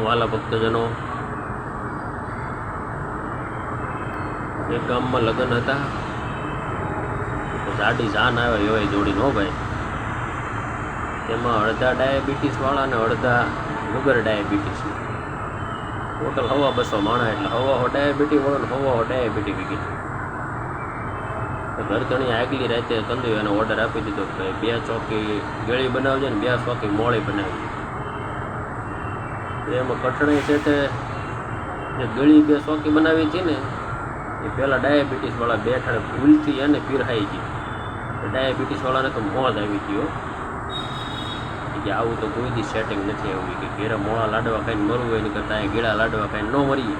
વાલા ભક્તજનો, એક ગામમાં લગ્ન હતા. જાડી જાન આવે એવાય જોડી નો ભાઈ. તેમાં અડધા ડાયાબિટીસ વાળા ને અડધા વગર ડાયાબિટીસ. ટોટલ 125 માણા, એટલે 125 ડાયાબિટી વાળો ને 125 ડાયાબિટી વીગી. ઘરધણી આગલી રાતે કંદુ એને ઓર્ડર આપી દીધો કે 2 ચોકી ગળી બનાવજે ને 2 ચોકી મોળી બનાવજે. એમાં કઠણાઈ છે તે જે ગળી 2 ચોકી બનાવી હતી ને એ પહેલાં ડાયાબિટીસ વાળા બેઠા ભૂલથી એને પીરહાઈ ગઈ. ડાયાબિટીસ વાળાને તો મોજ આવી ગયો કે આવું તો કોઈ દી સેટિંગ નથી આવ્યું કે ઘેરા મોળા લાડવા ખાઈને મરવું હોય ને કરતાં એ ગીળા લાડવા ખાઈને ન મરીએ.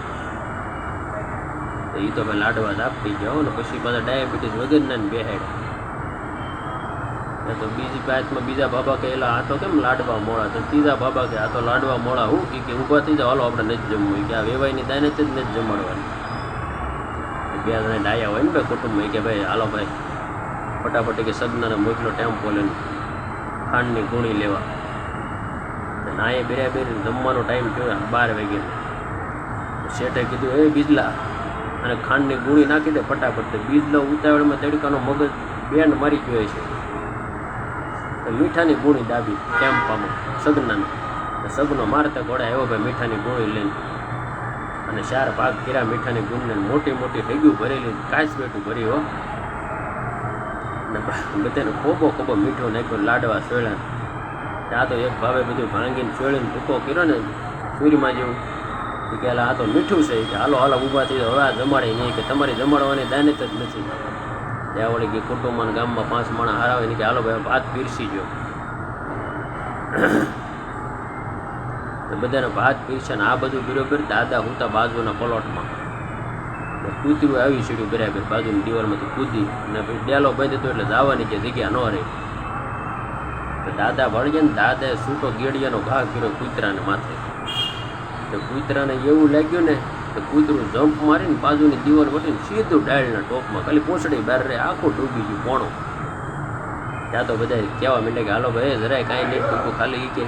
તો એ તો ભાઈ લાડવા જ આપી ગયો ને પછી પાછા ડાયાબિટીસ વગરના ને બેહાડ્યા. તો બીજી બાજુમાં બીજા બાબા કહેલા આ તો કેમ લાડવા મોળા, તો ત્રીજા બાબા કે આ તો લાડવા મોળા હું કે ઊભા થઈ જાવ, હાલો આપણે નથી જમવું કે આ વેવાઈની દાને જ નથી જમાડવાની. 2 જણા ડાયા હોય ને ભાઈ કુટુંબમાં કે ભાઈ હાલો ભાઈ ફટાફટ કે સગનાને મોકલો ટેમ્પો લઈને ખાંડની ગુણી લેવા. નાએ બેરાબેર જમવાનો ટાઈમ થયો 12 વાગે. શેઠે કીધું એ બીજલા અને ખાંડની ગુણી નાખી દે ફટાફટ. બીજલો ઉતાવળમાં તડકાનો મગજ બેન્ડ મારી ગયો છે. મીઠાની ગુણી દાબી ટેમ્પામાં સગનાને. સગનો મારતા ઘોડા આવ્યો ભાઈ મીઠાની ગુણી લઈને અને 4 ભાગ કર્યા મીઠાની ગુણને. મોટી મોટી હેગ્યું ભરેલી કાચ બેઠું ભરી હો. ને બધાને ખોબો ખોબો મીઠો નાખ્યો લાડવા સોળ્યા. આ તો એક ભાવે બધું ભાંગીને સોળીને ભૂકો કર્યો ને સૂરીમાં જેવું કે આ તો મીઠું છે કે હાલો હાલો ઊભા થઈ હવે આ જમાડે નહીં કે તમારી જમાડવાની દાનત જ નથી. ત્યાં વળી કે કુટુંબમાં ગામમાં 5 માણસ હારાવે ને કે હાલો ભાઈ ભાત પીરસી ગયો. તો બધાને ભાત પીરસે ને આ બધું બરોબર. દાદા હુતા બાજુના પલોટમાં. કૂતરું આવી સીડ્યું બરાબર બાજુની દિવાલમાંથી કૂદી ને પછી ડેલો બાંધી હતો એટલે જવાની કે જગ્યા ન રહી. તો દાદા વળગે ને દાદાએ સૂટો ગેડિયાનો ઘા કર્યો કૂતરાને માથે. તો કૂતરાને એવું લાગ્યું ને તો કૂતરું જમ્પ મારીને બાજુની દિવાલ વટીને સીધું ડાળના ટોપમાં ખાલી પોસડી બહાર રહે આખું ડૂબી ગયું પોણું. ત્યાં તો બધા કહેવા માંડે કે હાલો ભાઈ જરાય કાંઈ નહીં ડૂબું, ખાલી કે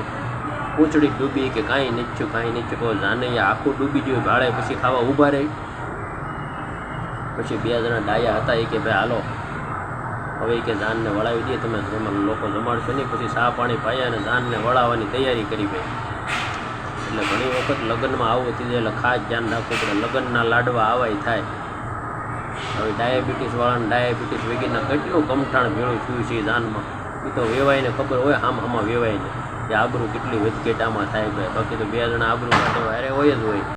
પૂંછડી ડૂબી કે કાંઈ નહીં થયું કાંઈ નહીં થયું. જાને આખું ડૂબી ગયું ભાડે પછી ખાવા ઊભા રહી. પછી 2 જણા ડાયા હતા એ કે ભાઈ હાલો હવે કે જાનને વળાવી દઈએ, તમે લોકો જમાડશો નહીં. પછી ચા પાણી પાયા અને જાનને વળાવવાની તૈયારી કરી ભાઈ. એટલે ઘણી વખત લગ્નમાં આવું થઈ જાય એટલે ખાસ ધ્યાન રાખવું પડે. લગ્નના લાડવા આવાય થાય. હવે ડાયાબિટીસવાળાને ડાયાબિટીસ વગેરેના કેટલું કમઠાણ ભેળું થયું છે જાનમાં. એ તો વેવાઈને ખબર હોય આમાં વેવાઈને કે આબરૂ કેટલી વધઘેટામાં થાય ભાઈ. બાકી તો 2 જણા આબરૂ માટે અરે હોય જ હોય.